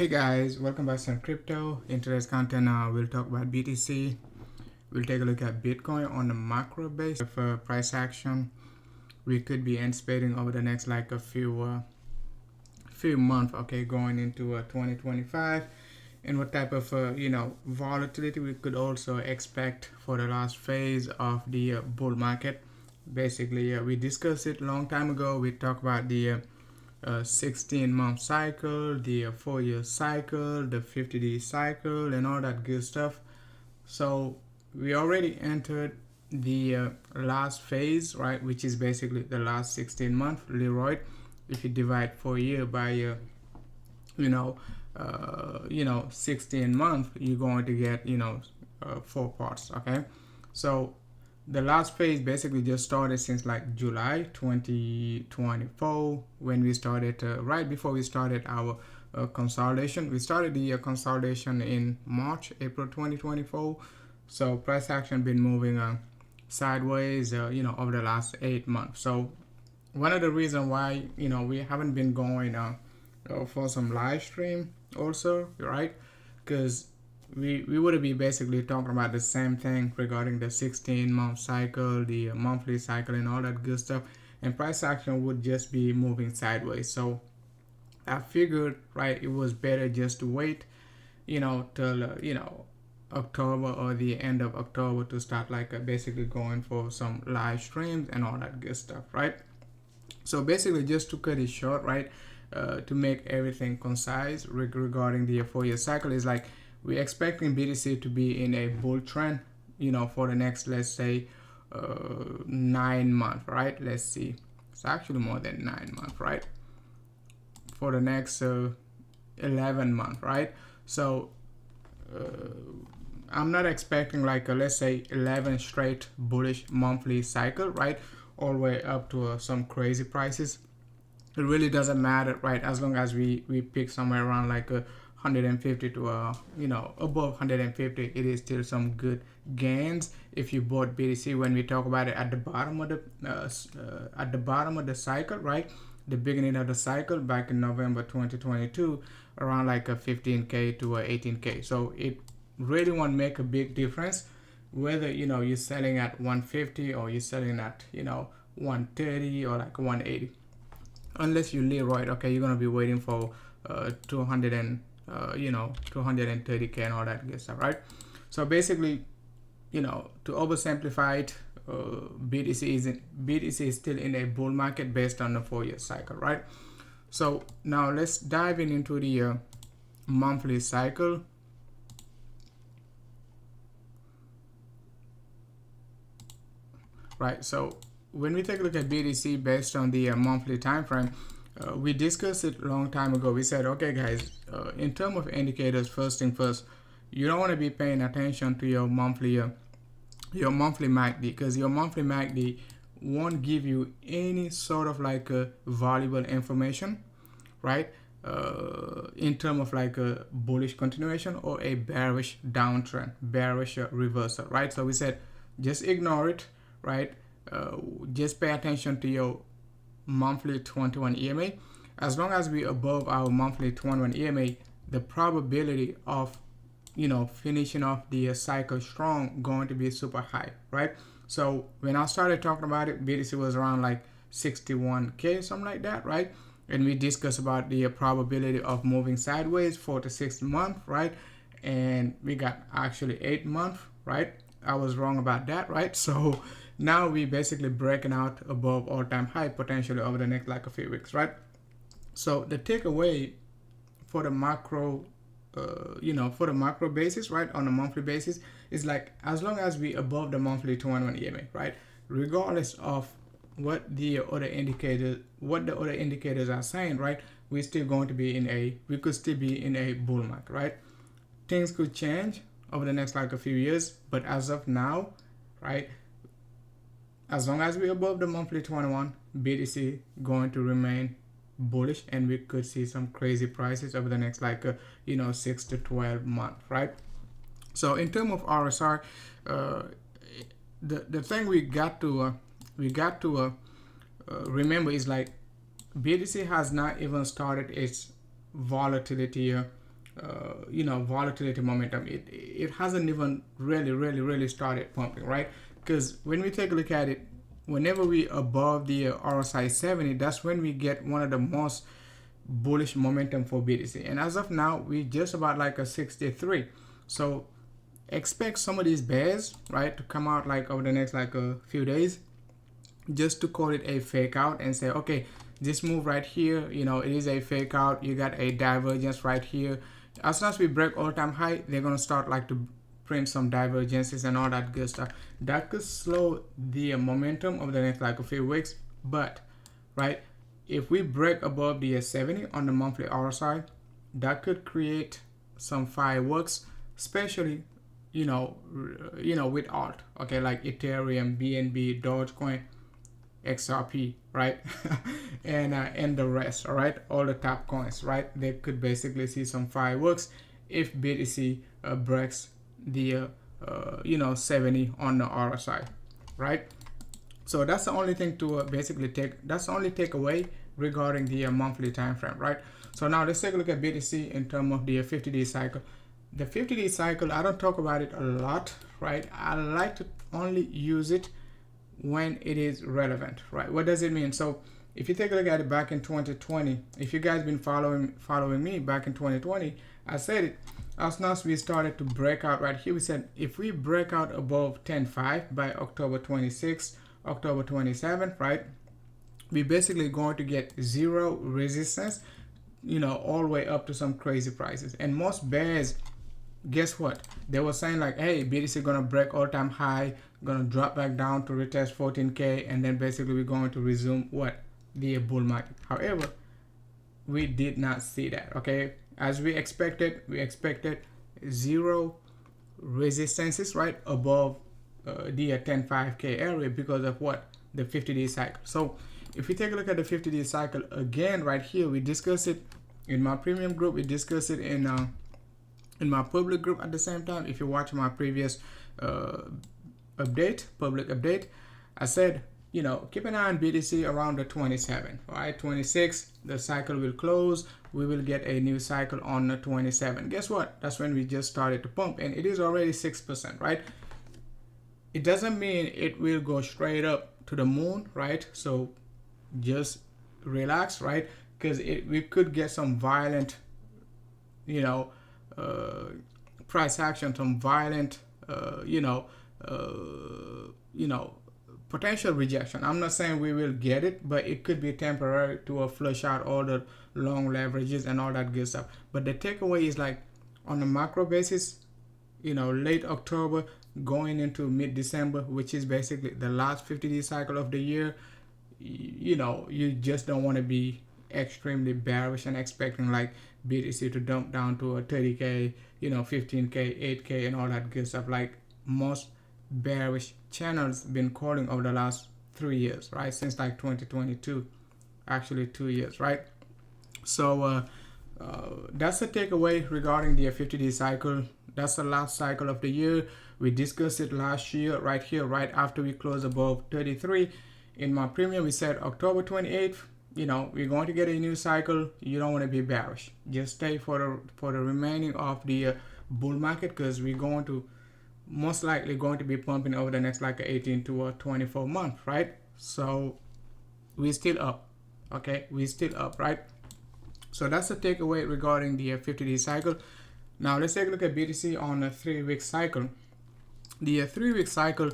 Hey guys, welcome back to Crypto. In today's content, we'll talk about BTC. We'll take a look at Bitcoin on the macro base of price action we could be anticipating over the next like a few months, okay, going into 2025, and what type of volatility we could also expect for the last phase of the bull market. Basically, we discussed it a long time ago. We talked about the 16-month cycle, the 4-year cycle, the 50-day cycle, and all that good stuff. So we already entered the last phase, right, which is basically the last 16 months. Leroy, if you divide 4 year by 16 months, you're going to get 4 parts. Okay, so the last phase basically just started since like July 2024 when we started right before we started our consolidation. We started the consolidation in April 2024. So price action been moving sideways over the last 8 months. So one of the reasons why we haven't been going for some live stream also, right? Because we would be basically talking about the same thing regarding the 16-month cycle, the monthly cycle, and all that good stuff, and price action would just be moving sideways. So I figured, right, it was better just to wait till October or the end of October to start like basically going for some live streams and all that good stuff, right? So basically, just to cut it short, right, to make everything concise regarding the 4-year cycle, is like we're expecting BTC to be in a bull trend, for the next, let's say, 9 months, right? Let's see, it's actually more than 9 months, right? For the next 11 months, right? So I'm not expecting like let's say 11 straight bullish monthly cycle, right, all the way up to some crazy prices. It really doesn't matter, right, as long as we pick somewhere around like 150 to above 150. It is still some good gains if you bought BTC when we talk about it at the bottom of the cycle, right, the beginning of the cycle back in November 2022, around like a 15k to 18k. So it really won't make a big difference whether you're selling at 150 or you're selling at 130 or like 180, unless you Leroy. Okay, you're gonna be waiting for 200 and 230k and all that good stuff, right? So basically, to oversimplify it, BTC is still in a bull market based on the 4-year cycle, right? So now let's dive into the monthly cycle. Right, so when we take a look at BTC based on the monthly time frame, we discussed it a long time ago. We said, okay guys, in terms of indicators, first thing first, you don't want to be paying attention to your monthly MACD, because your monthly MACD won't give you any sort of like valuable information, right, in terms of like a bullish continuation or a bearish downtrend, bearish reversal, right? So we said just ignore it, right? Just pay attention to your monthly 21 EMA. As long as we above our monthly 21 EMA, the probability of finishing off the cycle strong going to be super high, right? So when I started talking about it, BTC was around like 61k, something like that, right? And we discussed about the probability of moving sideways 4 to 6 months, right? And we got actually 8 months, right? I was wrong about that, right? So now we basically breaking out above all-time high potentially over the next like a few weeks, right? So the takeaway for the macro for the macro basis, right, on a monthly basis, is like as long as we above the monthly 21 EMA, right, regardless of what the other indicators are saying, right, we could still be in a bull market, right? Things could change over the next like a few years, but as of now, right, as long as we're above the monthly 21, BTC going to remain bullish, and we could see some crazy prices over the next like 6 to 12 months, right? So in terms of RSI, the thing we got to remember is like BTC has not even started its volatility volatility momentum. It hasn't even really started pumping, right? Because when we take a look at it, whenever we above the RSI 70, that's when we get one of the most bullish momentum for BTC. And as of now, we just about like a 63. So expect some of these bears, right, to come out like over the next like a few days, just to call it a fake out and say, okay, this move right here, it is a fake out. You got a divergence right here. As soon as we break all-time high, they're gonna start like to print some divergences and all that good stuff. That could slow the momentum over the next like a few weeks. But right, if we break above the 70 on the monthly RSI, that could create some fireworks, especially with alt, okay, like Ethereum, BNB, Dogecoin, XRP, right? and the rest, all right, all the top coins, right? They could basically see some fireworks if BTC breaks the 70 on the RSI, right? So that's the only thing to basically that's the only takeaway regarding the monthly time frame, right? So now let's take a look at BTC in terms of the 50-day cycle. The 50-day cycle, I don't talk about it a lot, right? I like to only use it when it is relevant, right? What does it mean? So if you take a look at it back in 2020, if you guys been following me back in 2020, I said it, as soon as we started to break out right here, we said if we break out above 10.5 by October 26th, October 27th, right, we basically going to get zero resistance, all the way up to some crazy prices. And most bears, guess what, they were saying like, hey, BTC gonna break all-time high, gonna drop back down to retest 14k, and then basically we're going to resume what, the bull market. However, we did not see that, okay? As we expected zero resistances right above the 10.5k area because of what, the 50-day cycle. So if we take a look at the 50-day cycle again right here, we discuss it in my premium group, we discuss it in my public group at the same time. If you watch my previous public update, I said, keep an eye on BTC around the 27, all right? 26, the cycle will close. We will get a new cycle on the 27. Guess what? That's when we just started to pump, and it is already 6%, right? It doesn't mean it will go straight up to the moon, right? So just relax, right? Because we could get some violent, price action, some violent, potential rejection. I'm not saying we will get it, but it could be temporary to flush out all the long leverages and all that good stuff. But the takeaway is like on a macro basis, late October going into mid-December, which is basically the last 50-day cycle of the year, you just don't want to be extremely bearish and expecting like BTC to dump down to a 30k, 15k, 8k, and all that good stuff like most bearish channels been calling over the last 3 years, right? Since like 2022, actually 2 years, right? So that's the takeaway regarding the 50-day cycle. That's the last cycle of the year. We discussed it last year right here, right after we closed above 33. In my premium, we said October 28th, we're going to get a new cycle. You don't want to be bearish. Just stay for the remaining of the bull market, because we're going to most likely going to be pumping over the next like 18 to 24 months, right? So we're still up, okay? We're still up, right? So that's the takeaway regarding the 50-day cycle. Now let's take a look at BTC on a 3-week cycle. The 3-week cycle,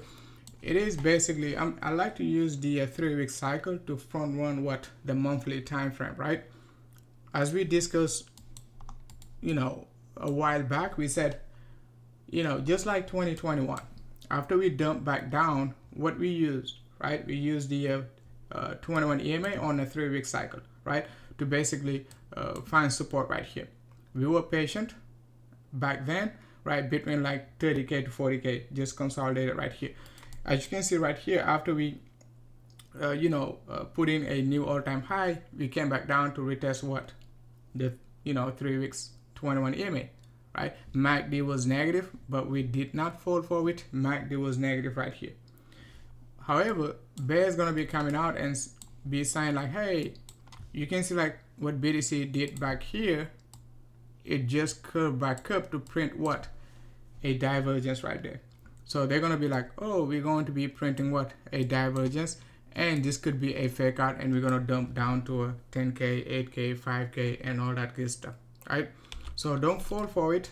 it is basically, I like to use the 3-week cycle to front run what, the monthly time frame, right? As we discussed, a while back, we said, just like 2021, after we dump back down, what we used, right? We used the 21 EMA on a 3-week cycle, right? To basically find support right here. We were patient back then, right? Between like 30k to 40k, just consolidated right here. As you can see right here, after we, put in a new all-time high, we came back down to retest what? The, 3 weeks, 21 EMA. Right? MACD was negative, but we did not fall for it. MACD was negative right here. However, bear is going to be coming out and be saying like, hey, you can see like what BTC did back here. it just curved back up to print what? A divergence right there. So they're going to be like, oh, we're going to be printing what? A divergence. And this could be a fake out, and we're going to dump down to a 10K, 8K, 5K, and all that good stuff, right? So don't fall for it.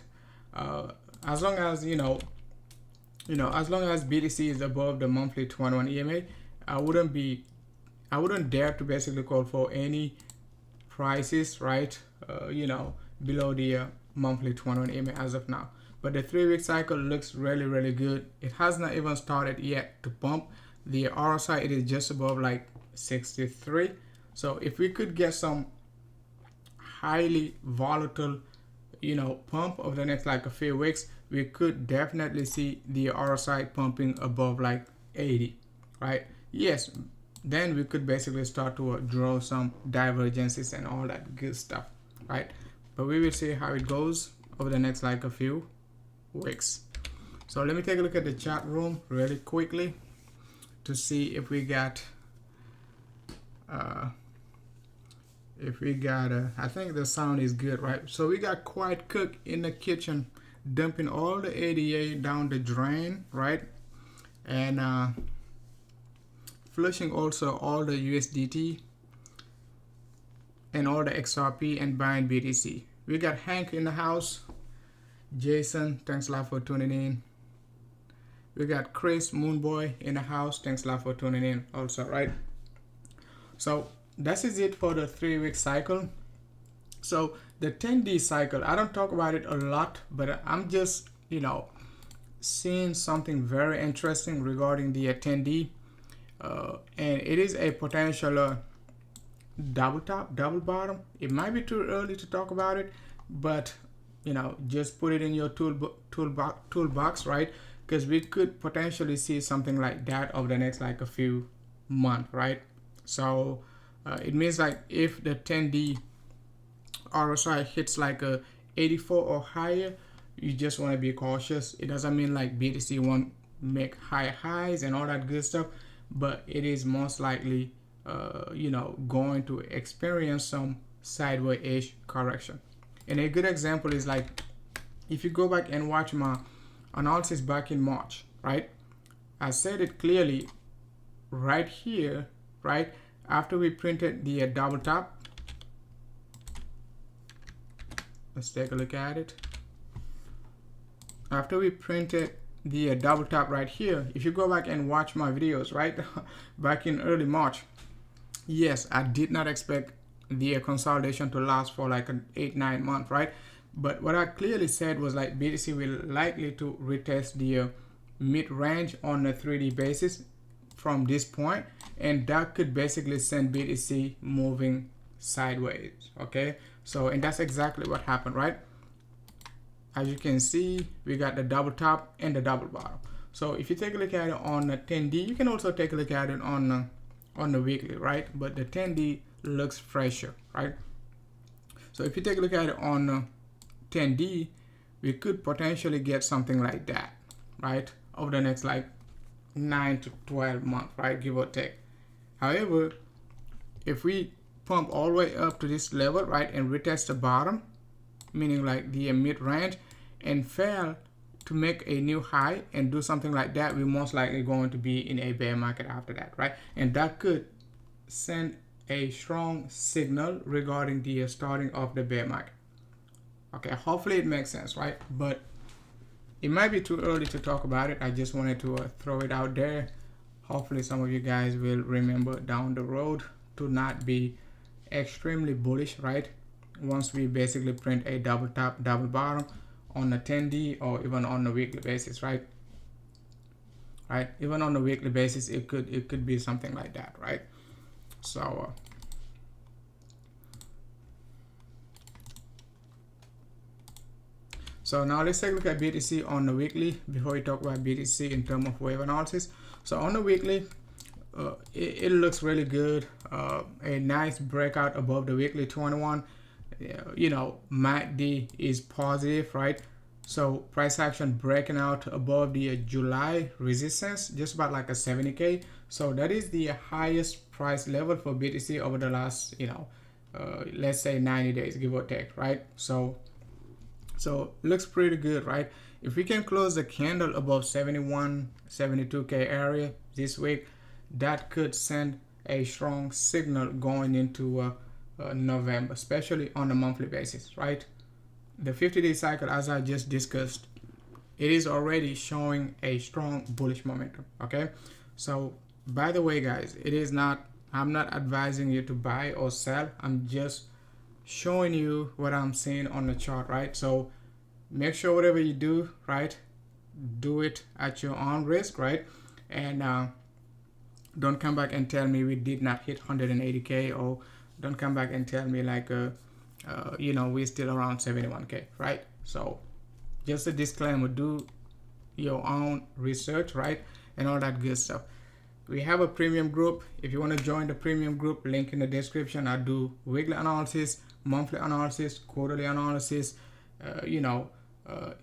As long as, as long as BTC is above the monthly 21 EMA, I wouldn't dare to basically call for any prices, right? Below the monthly 21 EMA as of now. But the 3-week cycle looks really, really good. It has not even started yet to pump. The RSI, it is just above like 63. So if we could get some highly volatile, pump over the next like a few weeks, we could definitely see the RSI pumping above like 80, right? Yes, then we could basically start to draw some divergences and all that good stuff, right? But we will see how it goes over the next like a few weeks. So let me take a look at the chat room really quickly to see if we got I think the sound is good, right? So we got Quiet Cook in the kitchen dumping all the ADA down the drain, right? And flushing also all the USDT and all the XRP and buying BTC. We got Hank in the house. Jason, thanks a lot for tuning in. We got Chris Moonboy in the house. Thanks a lot for tuning in also, right? So that is it for the 3-week cycle. So the 10D cycle, I don't talk about it a lot, but I'm just, seeing something very interesting regarding the 10D. And it is a potential double top, double bottom. It might be too early to talk about it, but just put it in your toolbox, right? Because we could potentially see something like that over the next like a few months, right? So it means like if the 10D RSI hits like a 84 or higher, you just want to be cautious. It doesn't mean like BTC won't make high highs and all that good stuff, but it is most likely going to experience some sideways-ish correction. And a good example is like if you go back and watch my analysis back in March, right? I said it clearly right here, right? After we printed the double top, let's take a look at it. After we printed the double top right here, if you go back and watch my videos, right? Back in early March, yes, I did not expect the consolidation to last for like an 8-9 month, right? But what I clearly said was like BTC will likely to retest the mid-range on a 3D basis from this point, and that could basically send BTC moving sideways. Okay, so and that's exactly what happened, right? As you can see, we got the double top and the double bottom. So if you take a look at it on the 10D, you can also take a look at it on the weekly, right? But the 10D looks fresher, right? So if you take a look at it on 10D, we could potentially get something like that, right? Over the next like 9 to 12 months, right? Give or take. However, if we pump all the way up to this level, right, and retest the bottom, meaning like the mid-range, and fail to make a new high and do something like that, we're most likely going to be in a bear market after that, right? And that could send a strong signal regarding the starting of the bear market. Okay, hopefully it makes sense, right? But it might be too early to talk about it. I just wanted to throw it out there. Hopefully some of you guys will remember down the road to not be extremely bullish, right? Once we basically print a double top, double bottom on the 10D or even on a weekly basis, right? Right, even on a weekly basis, it could be something like that, right? So so now let's take a look at BTC on the weekly before we talk about BTC in terms of wave analysis. So on the weekly, it looks really good. A nice breakout above the weekly 21. MACD is positive, right? So price action breaking out above the July resistance, just about like a 70K. So that is the highest price level for BTC over the last, let's say 90 days, give or take, right? So So looks pretty good, right? If we can close the candle above 71, 72K area this week, that could send a strong signal going into November, especially on a monthly basis, right? The 50-day cycle, as I just discussed, it is already showing a strong bullish momentum. Okay, so by the way, guys, I'm not advising you to buy or sell. I'm just showing you what I'm seeing on the chart, right? So make sure whatever you do, right, do it at your own risk, right? And don't come back and tell me we did not hit 180K, or don't come back and tell me like we're still around 71K, right? So just a disclaimer, do your own research, right, and all that good stuff. We have a premium group. If you want to join the premium group, link in the description. I do weekly analysis, monthly analysis, quarterly analysis,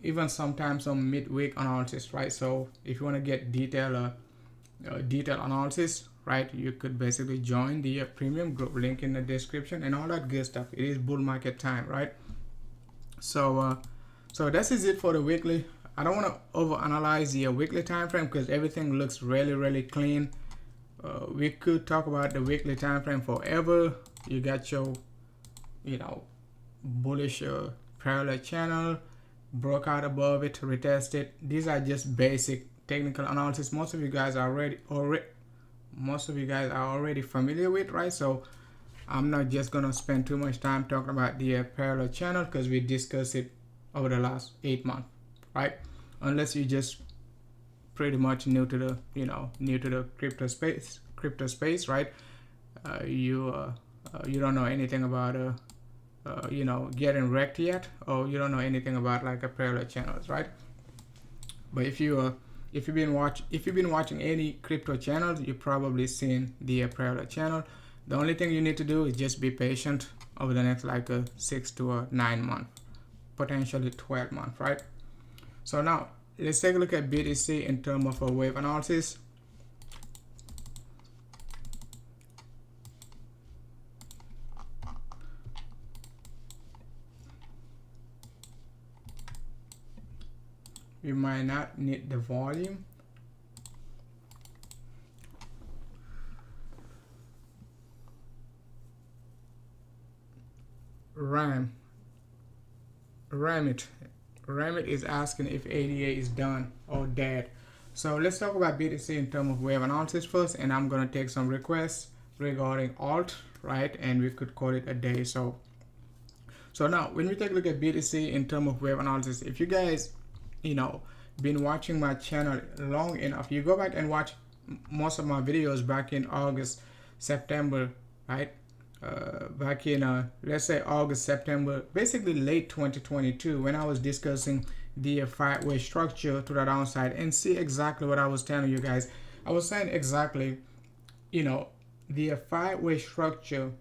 even sometimes some midweek analysis, right? So if you want to get detailed analysis, right, you could basically join the premium group, link in the description, and all that good stuff. It is bull market time, right? So this is it for the weekly. I don't want to overanalyze the weekly time frame because everything looks really clean. We could talk about the weekly time frame forever. You got your bullish parallel channel, broke out above it, retested. These are just basic technical analysis. Most of you guys are already familiar with, right? So I'm not just gonna spend too much time talking about the parallel channel because we discussed it over the last 8 months, right? Unless you just pretty much new to the crypto space, right? You don't know anything about getting wrecked yet, or you don't know anything about like a parallel channels, right? But if you've been watching any crypto channels, you've probably seen the parallel channel. The only thing you need to do is just be patient over the next like 6 to 9 months, potentially 12 months, right? So now let's take a look at BTC in terms of a wave analysis. We might not need the volume. Ramit is asking if ADA is done or dead. So let's talk about BTC in terms of wave analysis first, and I'm gonna take some requests regarding alt, right? And we could call it a day. So now when we take a look at BTC in terms of wave analysis, if you guys been watching my channel long enough, you go back and watch most of my videos back in August, September, right? Back in let's say August, September, basically late 2022, when I was discussing the 5-way structure to the downside, and see exactly what I was telling you guys. I was saying exactly, the 5-way structure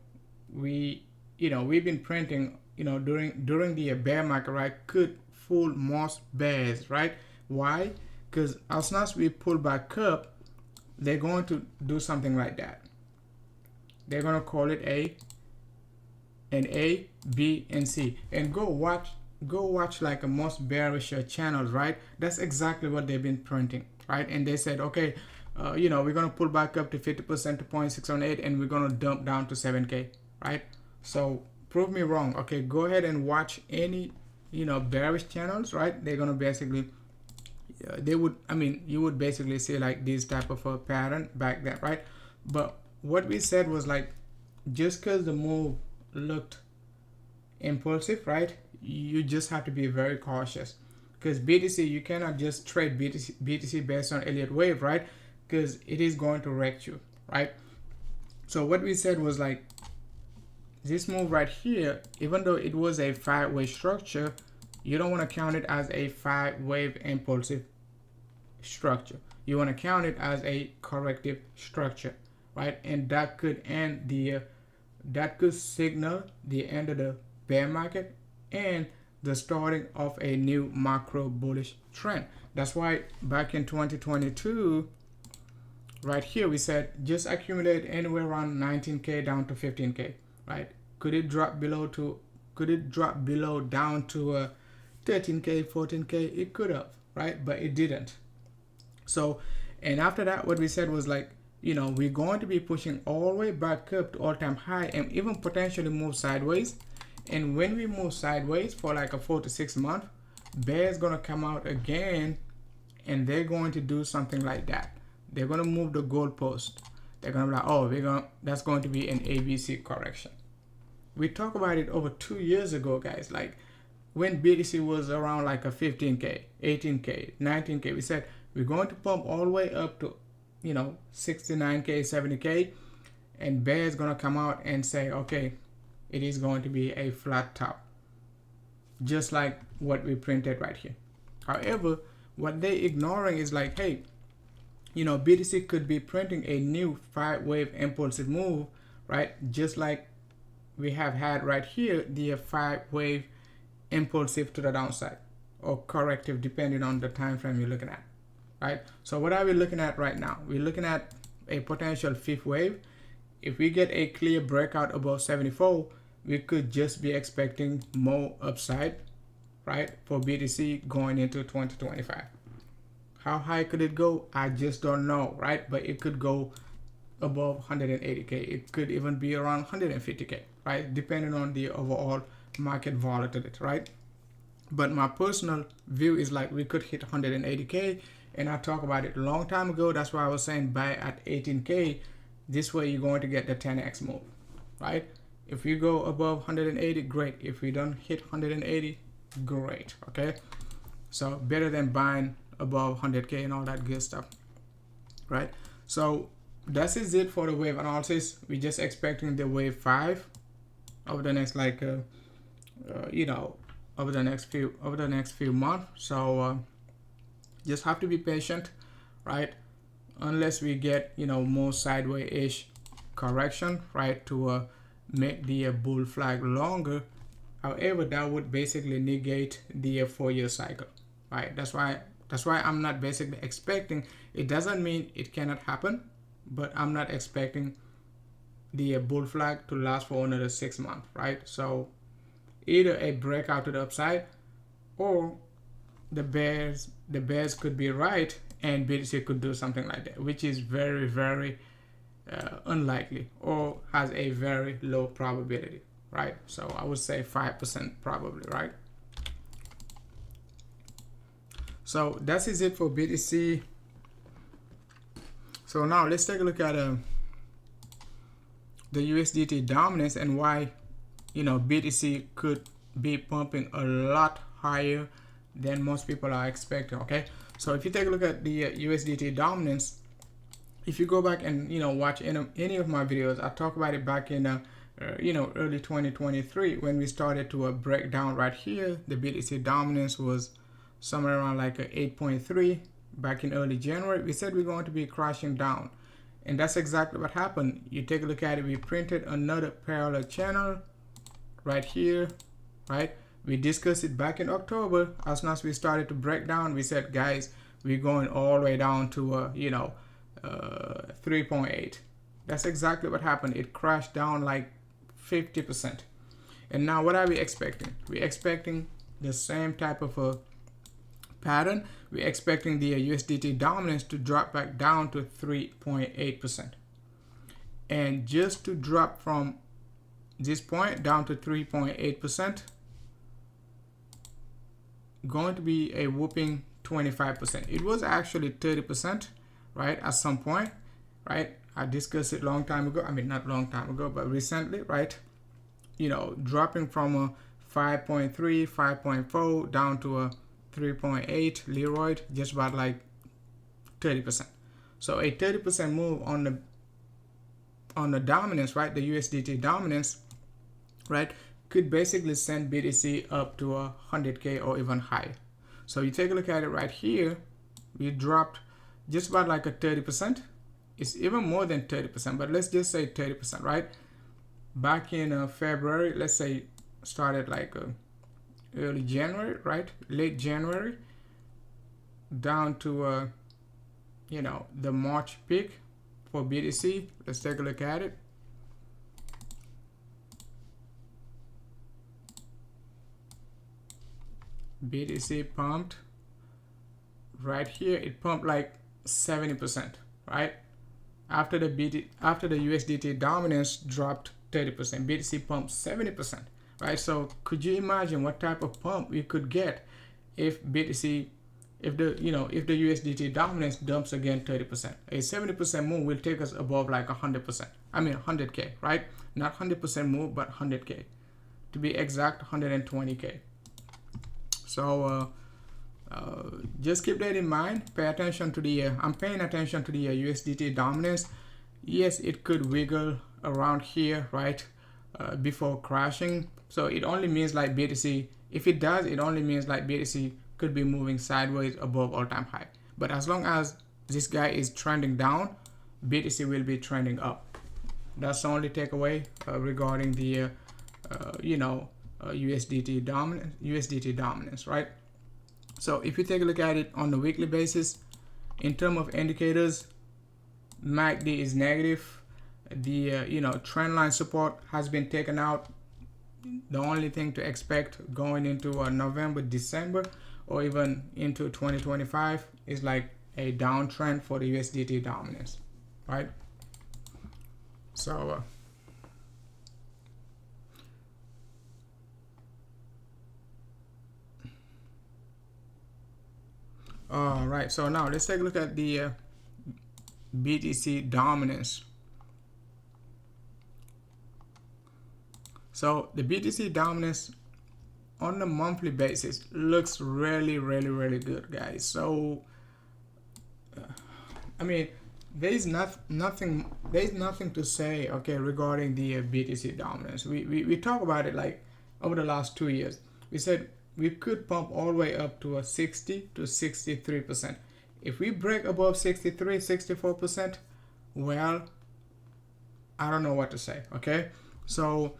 we've been printing, during the bear market, right, could fool most bears, right? Why? Because as soon as we pull back up, they're going to do something like that. They're gonna call it an A, B, and C, and go watch like a most bearish channels, right? That's exactly what they've been printing, right? And they said, okay, we're gonna pull back up to 50% to 0.618, and we're gonna dump down to 7K, right? So prove me wrong. Okay, go ahead and watch any bearish channels, right? They're gonna basically you would basically see like this type of a pattern back then, right? But what we said was like, just because the move looked impulsive, right, you just have to be very cautious, because BTC, you cannot just trade BTC based on Elliott wave, right? Because it is going to wreck you, right? So what we said was like, this move right here, even though it was a 5-way structure, you don't want to count it as a 5-wave impulsive structure. You want to count it as a corrective structure, right? And that could signal the end of the bear market and the starting of a new macro bullish trend. That's why back in 2022, right here, we said just accumulate anywhere around 19K down to 15K, right? Could it drop below down to 13K, 14K, it could have, right? But it didn't. So, and after that, what we said was like, we're going to be pushing all the way back up to all-time high and even potentially move sideways. And when we move sideways for like a 4 to 6 month, bear is going to come out again, and they're going to do something like that. They're going to move the goalpost. They're going to be like, oh, that's going to be an ABC correction. We talked about it over 2 years ago, guys. Like when BTC was around like a 15K, 18K, 19K, we said we're going to pump all the way up to 69K, 70K, and bear is going to come out and say, okay, it is going to be a flat top, just like what we printed right here. However, what they ignoring is like, hey, BTC could be printing a new 5-wave impulsive move, right? Just like we have had right here, the 5-wave impulsive to the downside or corrective, depending on the time frame you're looking at, right? So what are we looking at right now? We're looking at a potential 5th wave. If we get a clear breakout above 74, we could just be expecting more upside, right, for BTC going into 2025. How high could it go? I just don't know, right? But it could go above 180K. It could even be around 150K, right? Depending on the overall market volatility, right? But my personal view is like we could hit 180K, and I talked about it a long time ago. That's why I was saying buy at 18K. This way you're going to get the 10x move, right? If you go above 180, great. If we don't hit 180, great, okay? So better than buying above 100K and all that good stuff, right? So that is it for the wave analysis. We're just expecting the wave 5 over the next over the next few months. So just have to be patient, right? Unless we get more sideways-ish correction, right, to make the bull flag longer. However, that would basically negate the 4-year cycle, right? That's why I'm not basically expecting. It doesn't mean it cannot happen, but I'm not expecting the bull flag to last for another 6 months, right? So either a breakout to the upside, or the bears could be right and BTC could do something like that, which is very, very unlikely, or has a very low probability, right? So I would say 5% probably, right? So that is it for BTC. So now let's take a look at the USDT dominance and why BTC could be pumping a lot higher than most people are expecting. Okay, so if you take a look at the USDT dominance, if you go back and watch any of my videos, I talk about it back in early 2023 when we started to break down right here. The BTC dominance was somewhere around like a 8.3 back in early January. We said we're going to be crashing down, and that's exactly what happened. You take a look at it, we printed another parallel channel right here, right? We discussed it back in October. As soon as we started to break down, we said, guys, we're going all the way down to 3.8. That's exactly what happened. It crashed down like 50%. And now what are we expecting? We're expecting the same type of a pattern. We're expecting the USDT dominance to drop back down to 3.8%. And just to drop from this point down to 3.8%, going to be a whooping 25%. It was actually 30%, right, at some point, right? I discussed it long time ago. I mean, not long time ago, but recently, right? Dropping from a 5.3, 5.4 down to a 3.8 Leroy, just about like 30%. So a 30% move on the dominance, right? The USDT dominance, right, could basically send BTC up to 100K or even higher. So you take a look at it right here, we dropped just about like a 30%. It's even more than 30%, but let's just say 30%, right? Back in February, let's say started like early January, right? Late January, down to the March peak for BTC. Let's take a look at it. BTC pumped right here. It pumped like 70%, right? After the USDT dominance dropped 30%, BTC pumped 70%, right? So could you imagine what type of pump we could get if BTC, if the USDT dominance dumps again 30%? A 70% move will take us above like 100%. I mean 100K, right? Not 100% move, but 100K. To be exact, 120K. So just keep that in mind. Pay attention to the I'm paying attention to the USDT dominance. Yes, it could wiggle around here, right, before crashing. So it only means like BTC, if it does, it only means like BTC could be moving sideways above all-time high. But as long as this guy is trending down, BTC will be trending up. That's the only takeaway regarding the USDT dominance, right? So if you take a look at it on the weekly basis, in terms of indicators, MACD is negative. The trend line support has been taken out. The only thing to expect going into November, December, or even into 2025 is like a downtrend for the USDT dominance, right? So all right, so now let's take a look at the BTC dominance. So the BTC dominance on the monthly basis looks really good, guys. So I mean, there's nothing to say, okay, regarding the BTC dominance. We talk about it like over the last 2 years. We said we could pump all the way up to a 60 to 63%. If we break above 63, 64%, well, I don't know what to say, okay? So,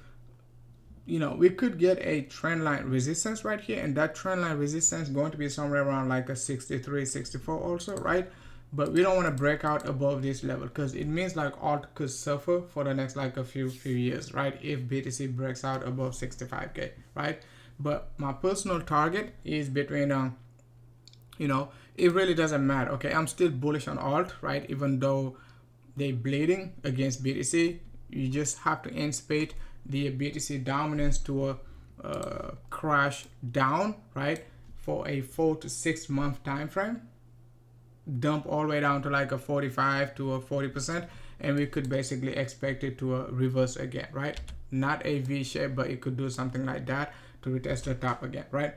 we could get a trend line resistance right here, and that trend line resistance is going to be somewhere around like a 63, 64 also, right? But we don't want to break out above this level because it means like alt could suffer for the next like a few years, right? If BTC breaks out above 65K, right? But my personal target is between it really doesn't matter, okay? I'm still bullish on alt, right? Even though they bleeding against BTC, you just have to anticipate the BTC dominance to a crash down, right, for a 4 to 6 month time frame, dump all the way down to like a 45 to a 40%, and we could basically expect it to reverse again, right? Not a V shape, but it could do something like that to retest the top again, right?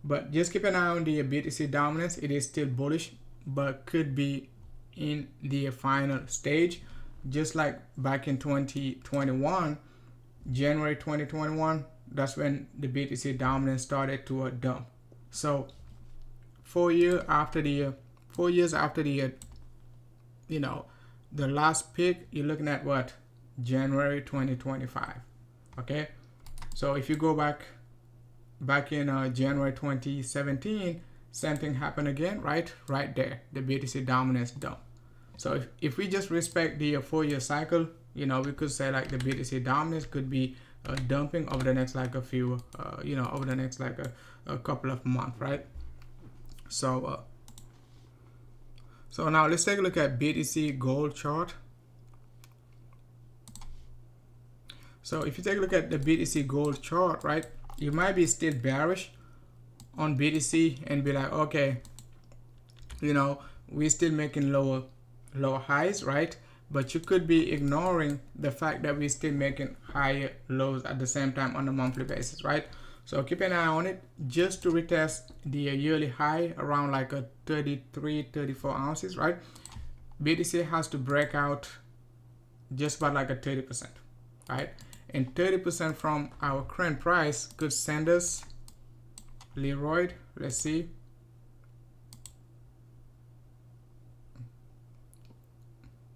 But just keep an eye on the BTC dominance. It is still bullish, but could be in the final stage, just like back in 2021, January 2021. That's when the BTC dominance started to dump. So 4 years after the the last peak, you're looking at what? January 2025. Okay, so if you go back in January 2017, same thing happened again, right there, the BTC dominance dump. So if we just respect the 4-year cycle, we could say like the BTC dominance could be dumping over the next like a few over the next like a couple of months, right? So so now let's take a look at BTC gold chart. So if you take a look at the BTC gold chart, right, you might be still bearish on BTC and be like, okay, we're still making lower highs, right? But you could be ignoring the fact that we're still making higher lows at the same time on a monthly basis, right? So keep an eye on it just to retest the yearly high around like a 34 ounces, right? BTC has to break out just about like a 30%, right? And 30% from our current price could send us, Leroy, let's see,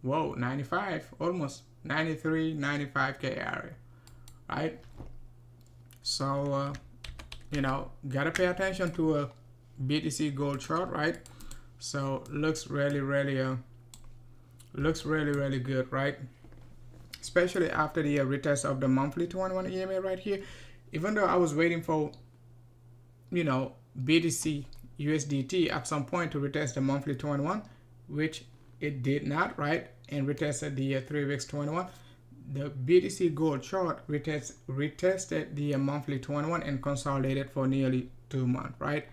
whoa, 95, almost 93, 95K area, right? So gotta pay attention to a BTC gold chart, right? So looks really good, right? Especially after the retest of the monthly 21 EMA right here. Even though I was waiting for BTC USDT at some point to retest the monthly 21, which it did not, right? And retested the 3 weeks 21. The BTC gold chart retested the monthly 21 and consolidated for nearly 2 months, right?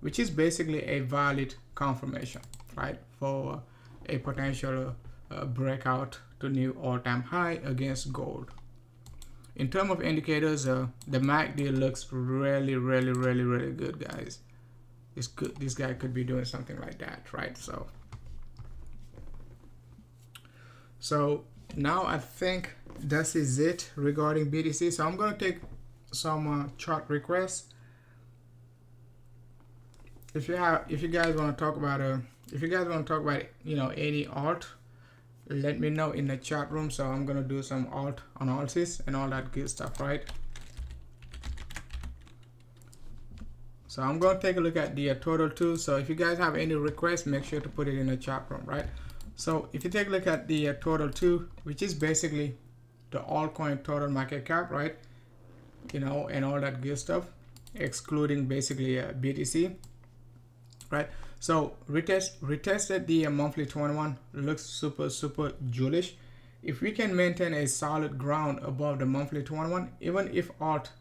Which is basically a valid confirmation, right, for a potential breakout to new all-time high against gold. In terms of indicators, the MACD looks really good, guys. This guy could be doing something like that, right? So now I think that is it regarding BTC. So I'm going to take some chart requests. If you guys want to talk about any alt, let me know in the chat room. So I'm gonna do some alt analysis and all that good stuff, right? So I'm gonna take a look at the total too. So if you guys have any requests, make sure to put it in the chat room, right? So if you take a look at the total too, which is basically the altcoin total market cap, right? And all that good stuff, excluding basically BTC. Right, so retested the monthly 21, looks super bullish. If we can maintain a solid ground above the monthly 21, even if alt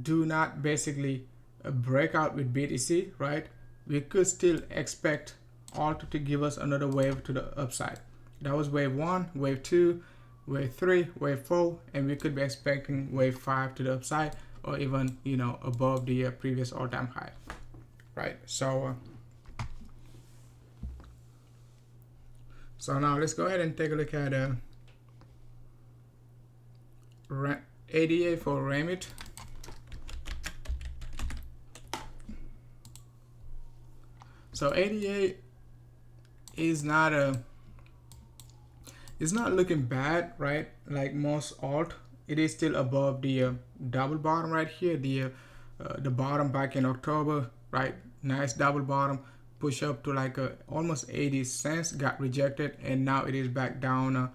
do not basically break out with BTC, right, we could still expect alt to give us another wave to the upside. That was wave 1, wave 2, wave 3, wave 4, and we could be expecting wave 5 to the upside, or even above the previous all-time high. Right, so now let's go ahead and take a look at ADA for Remit. So ADA is not looking bad, right? Like most alt, it is still above the double bottom right here, the bottom back in October. Right, nice double bottom, push up to like almost 80 cents, got rejected, and now it is back down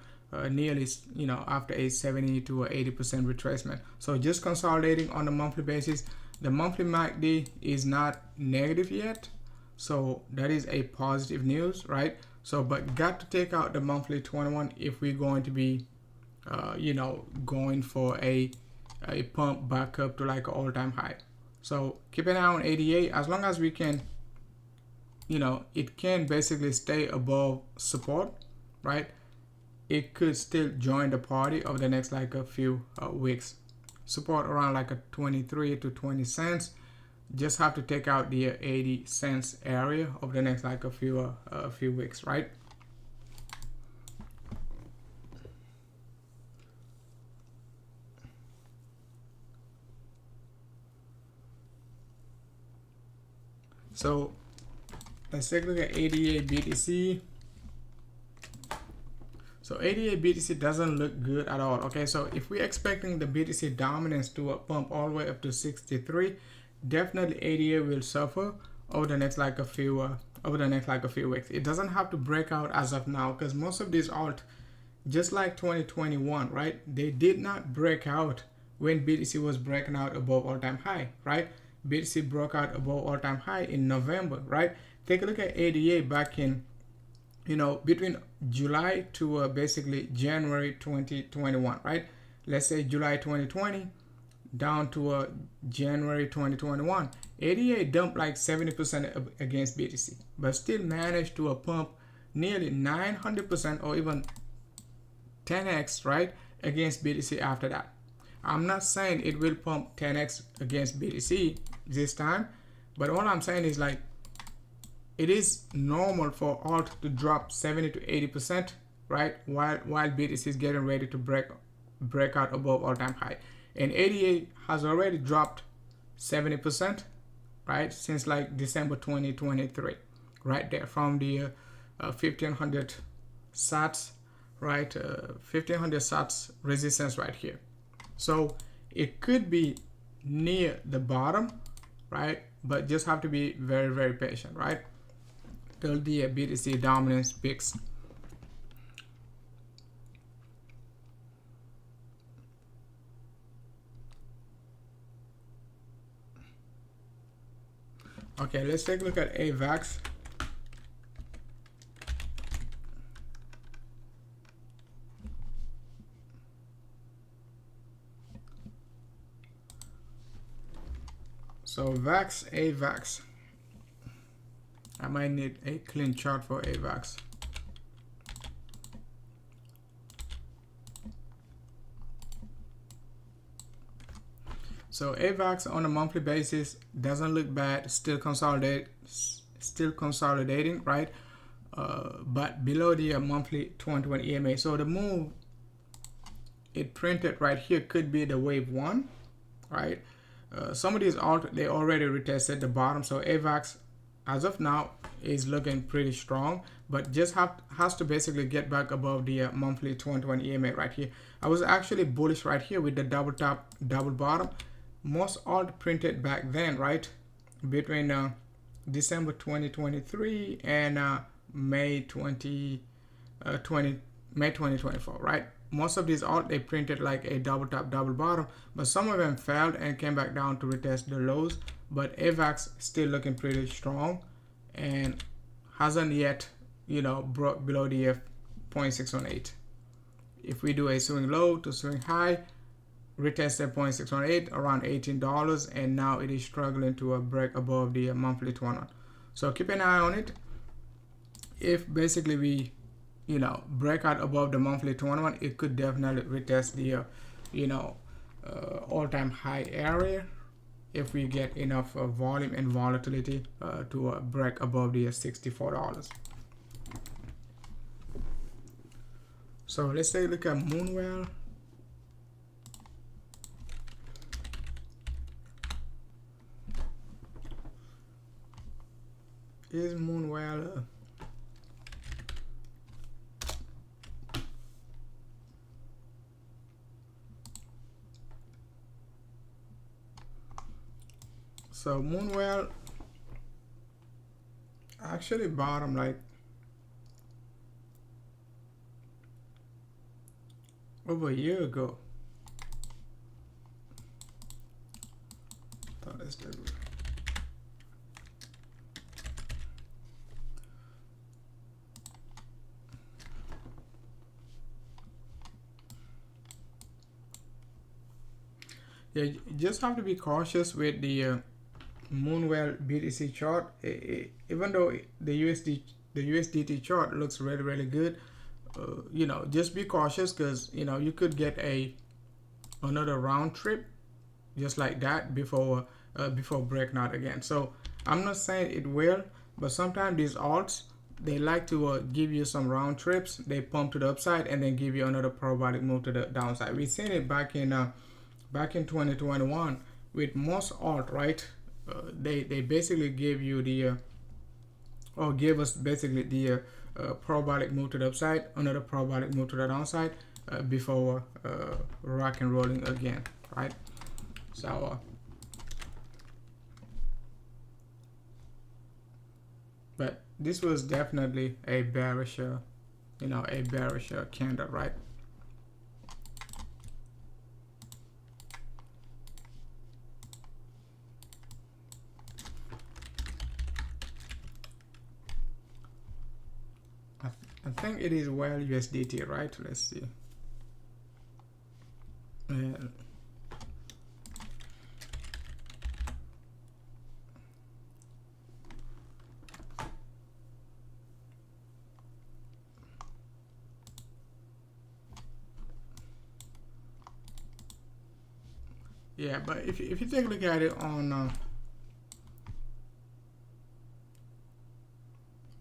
nearly, after a 70 to 80% retracement. So just consolidating on the monthly basis. The monthly MACD is not negative yet, so that is a positive news, right? So but got to take out the monthly 21 if we're going to be going for a pump back up to like an all-time high. So keep an eye on ADA. As long as we can, it can basically stay above support, right? It could still join the party over the next like a few weeks. Support around like a 23 to 20 cents. Just have to take out the 80 cents area over the next like a few weeks, right? So let's take a look at ADA BTC. So ADA BTC doesn't look good at all. Okay, so if we're expecting the BTC dominance to pump all the way up to 63, definitely ADA will suffer over the next like a few weeks. It doesn't have to break out as of now, because most of these alt, just like 2021, right, they did not break out when BTC was breaking out above all-time high, right? BTC broke out above all-time high in November, right? Take a look at ADA back in, between July to basically January 2021, right? Let's say July 2020 down to January 2021. ADA dumped like 70% against BTC, but still managed to pump nearly 900% or even 10x, right, against BTC after that. I'm not saying it will pump 10x against BTC this time, but all I'm saying is like it is normal for alt to drop 70 to 80%, right, while BTC is getting ready to break out above all-time high. And ADA has already dropped 70%, right, since like December 2023, right there from the 1500 sats, right, 1500 sats resistance right here. So it could be near the bottom, right, but just have to be very patient, right, till the BTC dominance peaks. Okay, let's take a look at AVAX. So AVAX. I might need a clean chart for AVAX. So AVAX on a monthly basis doesn't look bad, still consolidating, right? But below the monthly 220 EMA. So the move it printed right here could be the wave one, right? Some of these they already retested the bottom. So AVAX as of now is looking pretty strong, but just has to basically get back above the monthly 220 EMA right here. I was actually bullish right here with the double top, double bottom. Most alt printed back then, right, between December 2023 and May 2024, right? Most of these alt they printed like a double top, double bottom, but some of them failed and came back down to retest the lows. But AVAX still looking pretty strong and hasn't yet, you know, broke below the 0.618. If we do a swing low to swing high, retested 0.618 around $18, and now it is struggling to break above the monthly 21. So keep an eye on it. If basically we, you know, break out above the monthly 21, it could definitely retest the all-time high area if we get enough volume and volatility to break above the $64. So let's take a look at Moonwell. Is Moonwell so Moonwell actually bottom like over a year ago. So let's take a look. Yeah, you just have to be cautious with the Moonwell BTC chart. Even though the USDT chart looks really good, you know, just be cautious because you know you could get another round trip just like that before breaking out again. So I'm not saying it will, but sometimes these alts they like to give you some round trips. They pump to the upside and then give you another parabolic move to the downside. We've seen it back in 2021 with most alt, right? They basically gave you the or gave us basically the parabolic move to the upside, another parabolic move to the downside before rock and rolling again, right? So but this was definitely a bearish candle, right? I think it is well USDT, right? Let's see. Yeah, but if you take a look at it on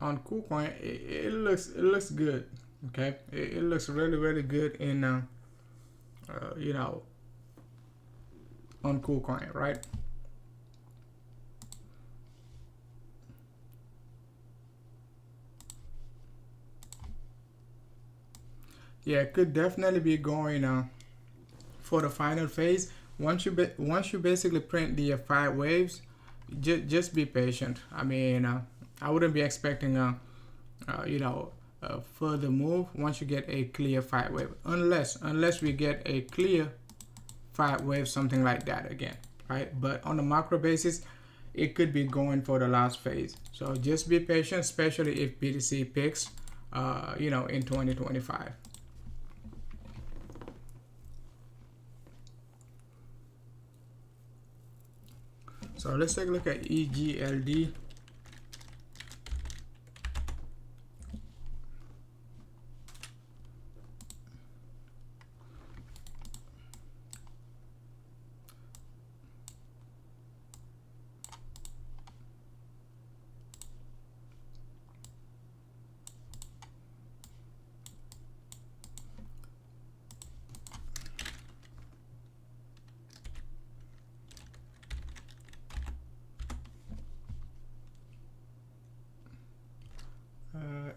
KuCoin, it looks good. Okay, it looks really good in you know, on KuCoin, right? Yeah, it could definitely be going for the final phase. Once you basically print the 5 waves, just be patient. I mean, I wouldn't be expecting you know, a further move once you get a clear 5 wave, unless we get a clear 5 wave, something like that again, right? But on a macro basis, it could be going for the last phase. So just be patient, especially if BTC picks you know, in 2025. So let's take a look at EGLD.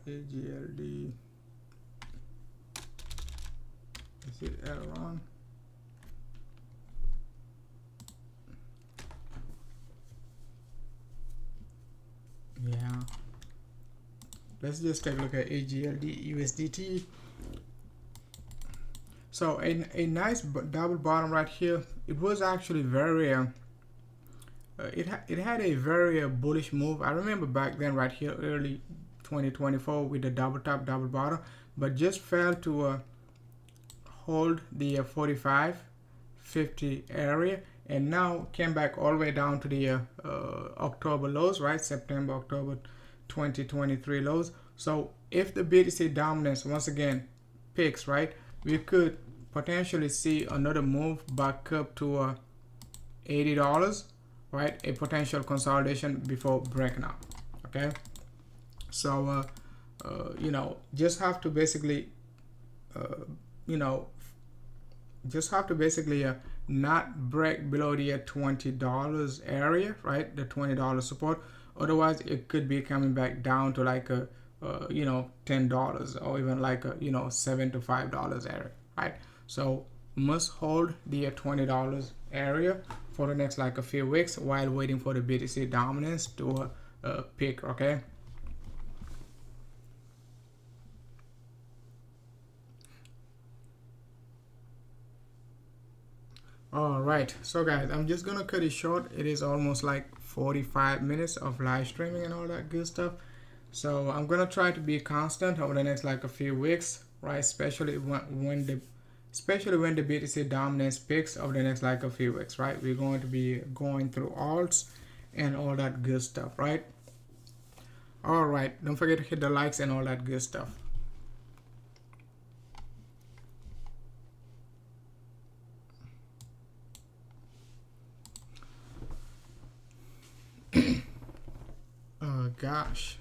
EGLD. Is it Elron? Yeah. Let's just take a look at EGLD USDT. So a nice double bottom right here. It was actually very it had a very bullish move. I remember back then right here early 2024 with the double top double bottom, but just failed to hold the 45.50 area, and now came back all the way down to the October lows, right? September October 2023 lows. So if the BTC dominance once again picks, right, we could potentially see another move back up to $80, right? A potential consolidation before breaking out. Okay, so you know, just have to basically you know, just have to basically not break below the $20 area, right? The $20 support. Otherwise, it could be coming back down to like a you know, $10 or even like a, you know, $7 to $5 area, right? So must hold the $20 area for the next like a few weeks while waiting for the BTC dominance to pick. Okay. All right, so guys, I'm just gonna cut it short. It is almost like 45 minutes of live streaming and all that good stuff. So I'm gonna try to be constant over the next like a few weeks, right? Especially when the BTC dominance picks over the next like a few weeks, right? We're going to be going through alts and all that good stuff, right? All right, don't forget to hit the likes and all that good stuff. Oh gosh.